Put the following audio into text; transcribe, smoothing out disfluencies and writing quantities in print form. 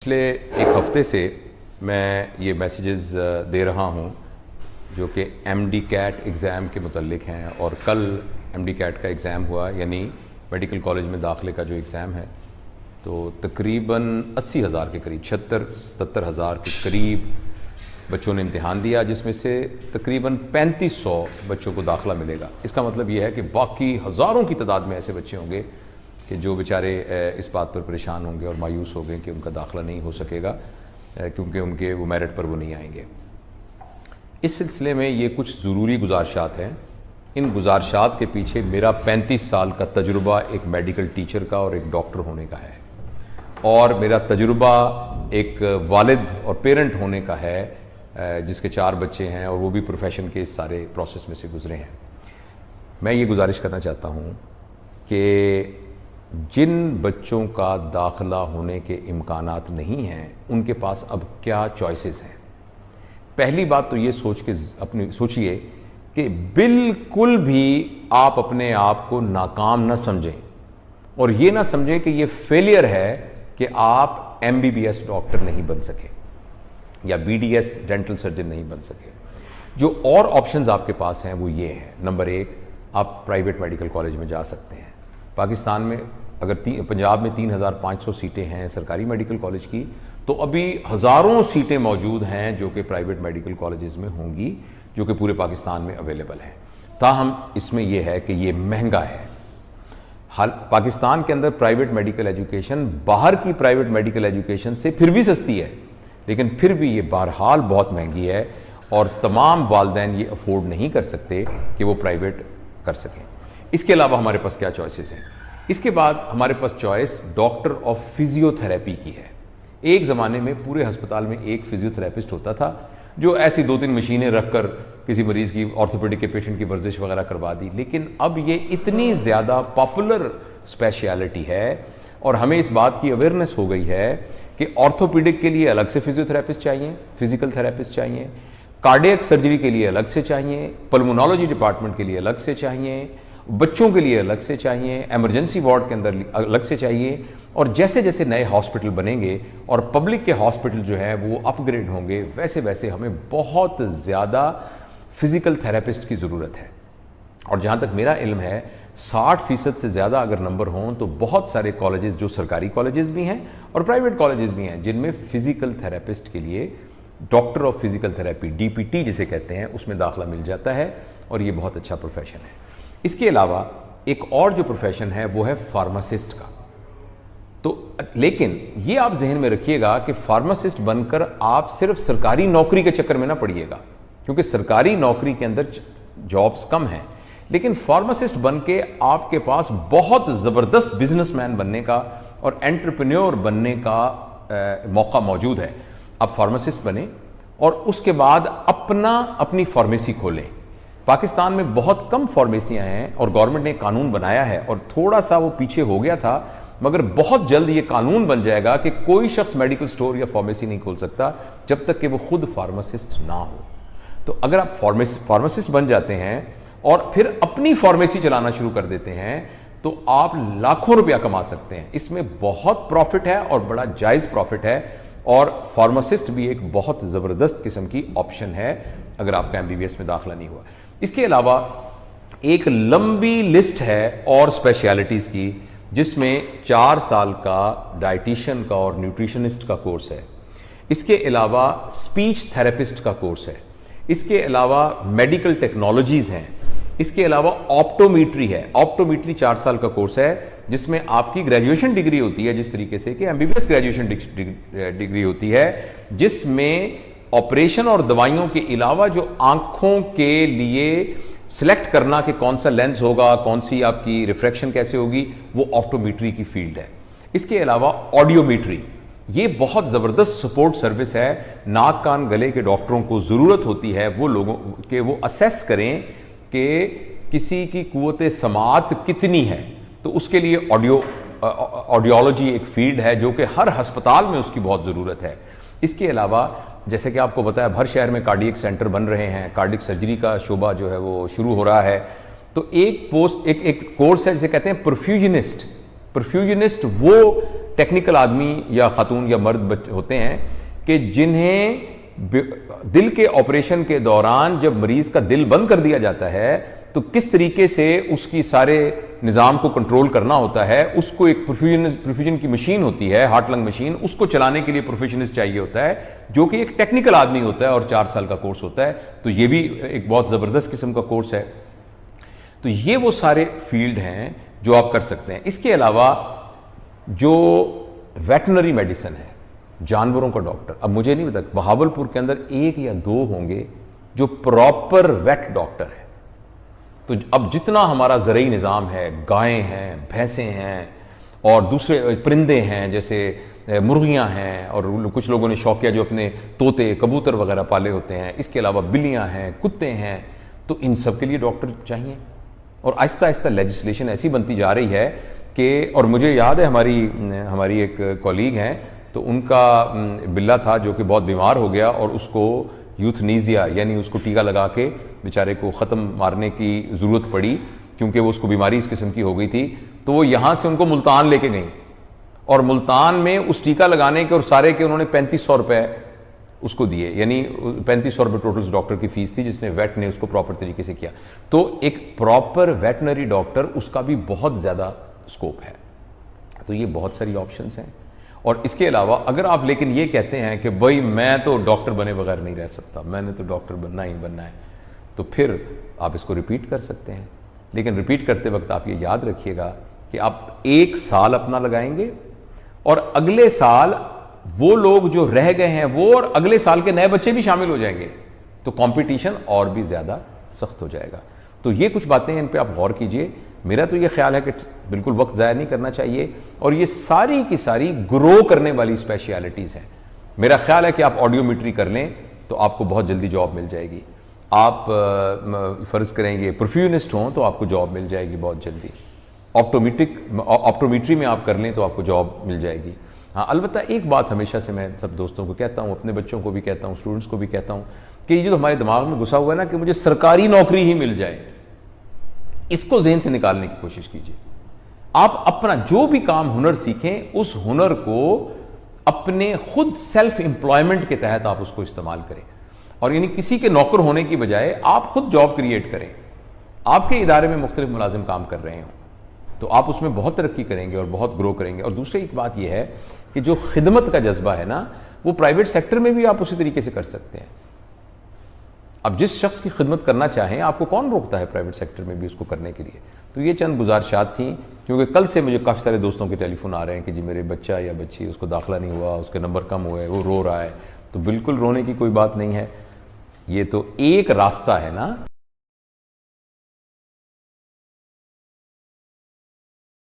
पिछले एक हफ्ते से मैं ये मैसेजेस दे रहा हूँ जो कि एमडी कैट एग्ज़ाम के मुतल्लिक हैं। और कल एमडी कैट का एग्ज़ाम हुआ, यानी मेडिकल कॉलेज में दाखिले का जो एग्ज़ाम है, तो तकरीबन 80,000 के करीब 76-77,000 के करीब बच्चों ने इम्तिहान दिया, जिसमें से तकरीबन 3500 बच्चों को दाखिला मिलेगा। इसका मतलब ये है कि बाकी हज़ारों की तादाद में ऐसे बच्चे होंगे कि जो बेचारे इस बात पर परेशान होंगे और मायूस हो गए कि उनका दाखिला नहीं हो सकेगा क्योंकि उनके वो मेरिट पर वो नहीं आएंगे। इस सिलसिले में ये कुछ ज़रूरी गुजारिशात हैं। इन गुजारिशात के पीछे मेरा 35 साल का तजुर्बा एक मेडिकल टीचर का और एक डॉक्टर होने का है, और मेरा तजुर्बा एक वालिद और पेरेंट होने का है जिसके 4 बच्चे हैं और वो भी प्रोफेशन के इस सारे प्रोसेस में से गुजरे हैं। मैं ये गुजारिश करना चाहता हूँ कि जिन बच्चों का दाखिला होने के इम्कानात नहीं हैं, उनके पास अब क्या चॉइसेस हैं। पहली बात तो ये सोचिए कि बिल्कुल भी आप अपने आप को नाकाम न समझें और ये ना समझें कि ये फेलियर है कि आप एमबीबीएस डॉक्टर नहीं बन सके या बीडीएस डेंटल सर्जन नहीं बन सके। जो और ऑप्शंस आपके पास हैं वो ये हैं। नंबर 1, आप प्राइवेट मेडिकल कॉलेज में जा सकते हैं। पाकिस्तान में अगर पंजाब में 3,500 सीटें हैं सरकारी मेडिकल कॉलेज की, तो अभी हज़ारों सीटें मौजूद हैं जो कि प्राइवेट मेडिकल कॉलेजेस में होंगी, जो कि पूरे पाकिस्तान में अवेलेबल हैं। ताहम इसमें यह है कि ये महंगा है। हाल पाकिस्तान के अंदर प्राइवेट मेडिकल एजुकेशन बाहर की प्राइवेट मेडिकल एजुकेशन से फिर भी सस्ती है, लेकिन फिर भी ये बहरहाल बहुत महंगी है और तमाम वालिदैन ये अफोर्ड नहीं कर सकते कि वो प्राइवेट कर सकें। इसके अलावा हमारे पास क्या चॉइसेस हैं। इसके बाद हमारे पास चॉइस डॉक्टर ऑफ फिजियोथेरेपी की है। एक ज़माने में पूरे अस्पताल में एक फिजियोथेरेपिस्ट होता था जो ऐसी 2-3 मशीनें रखकर किसी मरीज़ की, ऑर्थोपेडिक के पेशेंट की वर्जिश वगैरह करवा दी। लेकिन अब ये इतनी ज़्यादा पॉपुलर स्पेशलिटी है और हमें इस बात की अवेयरनेस हो गई है कि ऑर्थोपेडिक के लिए अलग से फिजियोथेरेपिस्ट चाहिए, फिजिकल थेरेपिस्ट चाहिए, कार्डियक सर्जरी के लिए अलग से चाहिए, पल्मोनोलॉजी डिपार्टमेंट के लिए अलग से चाहिए, बच्चों के लिए अलग से चाहिए, इमरजेंसी वार्ड के अंदर अलग से चाहिए। और जैसे जैसे नए हॉस्पिटल बनेंगे और पब्लिक के हॉस्पिटल जो है वो अपग्रेड होंगे, वैसे वैसे हमें बहुत ज़्यादा फिजिकल थेरेपिस्ट की ज़रूरत है। और जहाँ तक मेरा इल्म है 60% से ज़्यादा अगर नंबर हों तो बहुत सारे कॉलेजेस, जो सरकारी कॉलेजेस भी हैं और प्राइवेट कॉलेजेस भी हैं, जिनमें फिजिकल थेरेपिस्ट के लिए doctor of physical therapy, DPT जिसे कहते हैं, उसमें दाखिला मिल जाता है और ये बहुत अच्छा प्रोफेशन है। इसके अलावा एक और जो प्रोफेशन है वो है फार्मासिस्ट का। तो लेकिन ये आप जहन में रखिएगा कि फार्मासिस्ट बनकर आप सिर्फ सरकारी नौकरी के चक्कर में ना पड़िएगा, क्योंकि सरकारी नौकरी के अंदर जॉब्स कम हैं, लेकिन फार्मासिस्ट बन के आपके पास बहुत ज़बरदस्त बिजनेसमैन बनने का और एंटरप्रेन्योर बनने का मौका मौजूद है। आप फार्मासिस्ट बने और उसके बाद अपनी फार्मेसी खोलें। पाकिस्तान में बहुत कम फार्मेसियां हैं और गवर्नमेंट ने कानून बनाया है और थोड़ा सा वो पीछे हो गया था, मगर बहुत जल्द ये कानून बन जाएगा कि कोई शख्स मेडिकल स्टोर या फार्मेसी नहीं खोल सकता जब तक कि वो खुद फार्मासिस्ट ना हो। तो अगर आप फार्मासिस्ट बन जाते हैं और फिर अपनी फार्मेसी चलाना शुरू कर देते हैं तो आप लाखों रुपया कमा सकते हैं। इसमें बहुत प्रॉफिट है और बड़ा जायज़ प्रॉफिट है, और फार्मासिस्ट भी एक बहुत ज़बरदस्त किस्म की ऑप्शन है अगर आपका एमबीबीएस में दाखिला नहीं हुआ। इसके अलावा एक लंबी लिस्ट है और स्पेशलिटीज़ की, जिसमें 4 साल का डाइटिशियन का और न्यूट्रिशनिस्ट का कोर्स है। इसके अलावा स्पीच थेरेपिस्ट का कोर्स है। इसके अलावा मेडिकल टेक्नोलॉजीज़ हैं। इसके अलावा ऑप्टोमेट्री है। ऑप्टोमेट्री 4 साल का कोर्स है जिसमें आपकी ग्रेजुएशन डिग्री होती है, जिस तरीके से कि एमबीबीएस ग्रेजुएशन डिग्री होती है, जिसमें ऑपरेशन और दवाइयों के अलावा जो आंखों के लिए सिलेक्ट करना कि कौन सा लेंस होगा, कौन सी आपकी रिफ्रैक्शन कैसे होगी, वो ऑप्टोमेट्री की फील्ड है। इसके अलावा ऑडियोमेट्री, ये बहुत ज़बरदस्त सपोर्ट सर्विस है। नाक कान गले के डॉक्टरों को ज़रूरत होती है वो लोगों के वो असेस करें कि किसी की कुव्वत समाअत कितनी है, तो उसके लिए ऑडियोलॉजी एक फील्ड है जो कि हर अस्पताल में उसकी बहुत ज़रूरत है। इसके अलावा जैसे कि आपको बताया, हर शहर में कार्डियक सेंटर बन रहे हैं, कार्डियक सर्जरी का शोबा जो है वो शुरू हो रहा है। तो एक कोर्स है जिसे कहते हैं परफ्यूजनिस्ट। परफ्यूजनिस्ट वो टेक्निकल आदमी या खातून या मर्द होते हैं कि जिन्हें दिल के ऑपरेशन के दौरान जब मरीज का दिल बंद कर दिया जाता है तो किस तरीके से उसकी सारे निज़ाम को कंट्रोल करना होता है, उसको एक परफ्यूजन की मशीन होती है, हार्ट लंग मशीन, उसको चलाने के लिए प्रोफेशनलिस्ट चाहिए होता है जो कि एक टेक्निकल आदमी होता है और 4 साल का कोर्स होता है। तो ये भी एक बहुत ज़बरदस्त किस्म का कोर्स है। तो ये वो सारे फील्ड हैं जो आप कर सकते हैं। इसके अलावा जो वेटनरी मेडिसिन है, जानवरों का डॉक्टर, अब मुझे नहीं पता बहावलपुर के अंदर 1 या 2 होंगे जो प्रॉपर वेट डॉक्टर है। तो अब जितना हमारा ज़रई निज़ाम है, गायें हैं, भैंसें हैं और दूसरे परिंदे हैं जैसे मुर्गियां हैं, और कुछ लोगों ने शौकिया जो अपने तोते कबूतर वगैरह पाले होते हैं, इसके अलावा बिल्लियां हैं, कुत्ते हैं, तो इन सब के लिए डॉक्टर चाहिए। और आहिस्ता आहिस्ता लेजिस्लेशन ऐसी बनती जा रही है कि, और मुझे याद है हमारी एक कॉलीग हैं, तो उनका बिल्ला था जो कि बहुत बीमार हो गया और उसको यूथनीजिया यानी उसको टीका लगा के बेचारे को ख़त्म मारने की ज़रूरत पड़ी क्योंकि वो उसको बीमारी इस किस्म की हो गई थी। तो वो यहाँ से उनको मुल्तान लेके गई और मुल्तान में उस टीका लगाने के और सारे के उन्होंने 3500 रुपये उसको दिए, यानी 3500 रुपये टोटल उस डॉक्टर की फीस थी जिसने वेट ने उसको प्रॉपर तरीके से किया। तो एक प्रॉपर वेटनरी डॉक्टर, उसका भी बहुत ज़्यादा स्कोप है। तो ये बहुत सारी ऑप्शंस हैं। और इसके अलावा अगर आप लेकिन ये कहते हैं कि भाई मैं तो डॉक्टर बने बगैर नहीं रह सकता, मैंने तो डॉक्टर बनना ही बनना है, तो फिर आप इसको रिपीट कर सकते हैं। लेकिन रिपीट करते वक्त आप ये याद रखिएगा कि आप 1 साल अपना लगाएंगे और अगले साल वो लोग जो रह गए हैं वो और अगले साल के नए बच्चे भी शामिल हो जाएंगे, तो कंपटीशन और भी ज़्यादा सख्त हो जाएगा। तो ये कुछ बातें हैं, इन पे आप गौर कीजिए। मेरा तो ये ख्याल है कि बिल्कुल वक्त ज़ाया नहीं करना चाहिए, और ये सारी की सारी ग्रो करने वाली स्पेशलिटीज़ हैं। मेरा ख्याल है कि आप ऑडियोमेट्री कर लें तो आपको बहुत जल्दी जॉब मिल जाएगी। आप फ़र्ज़ करेंगे परफ्यूनिस्ट हों तो आपको जॉब मिल जाएगी बहुत जल्दी। ऑप्टोमेट्री में आप कर लें तो आपको जॉब मिल जाएगी। हाँ, अलबत्ता एक बात हमेशा से मैं सब दोस्तों को कहता हूँ, अपने बच्चों को भी कहता हूँ, स्टूडेंट्स को भी कहता हूँ कि ये जो हमारे दिमाग में घुसा हुआ है ना कि मुझे सरकारी नौकरी ही मिल जाए, इसको ज़हन से निकालने की कोशिश कीजिए। आप अपना जो भी काम हुनर सीखें, उस हुनर को अपने खुद सेल्फ एम्प्लॉयमेंट के तहत आप उसको इस्तेमाल करें, और यानी किसी के नौकर होने की बजाय आप खुद जॉब क्रिएट करें। आपके इदारे में मुख्तलिफ मुलाजिम काम कर रहे हों तो आप उसमें बहुत तरक्की करेंगे और बहुत ग्रो करेंगे। और दूसरी एक बात यह है कि जो खिदमत का जज्बा है ना, वो प्राइवेट सेक्टर में भी आप उसी तरीके से कर सकते हैं। अब जिस शख्स की खिदमत करना चाहें, आपको कौन रोकता है प्राइवेट सेक्टर में भी उसको करने के लिए। तो ये चंद गुजारिशात थी, क्योंकि कल से मुझे काफ़ी सारे दोस्तों के टेलीफोन आ रहे हैं कि जी मेरे बच्चा या बच्ची, उसको दाखिला नहीं हुआ, उसके नंबर कम हुए, वो रो रहा है। तो बिल्कुल रोने की कोई बात नहीं है, ये तो एक रास्ता है ना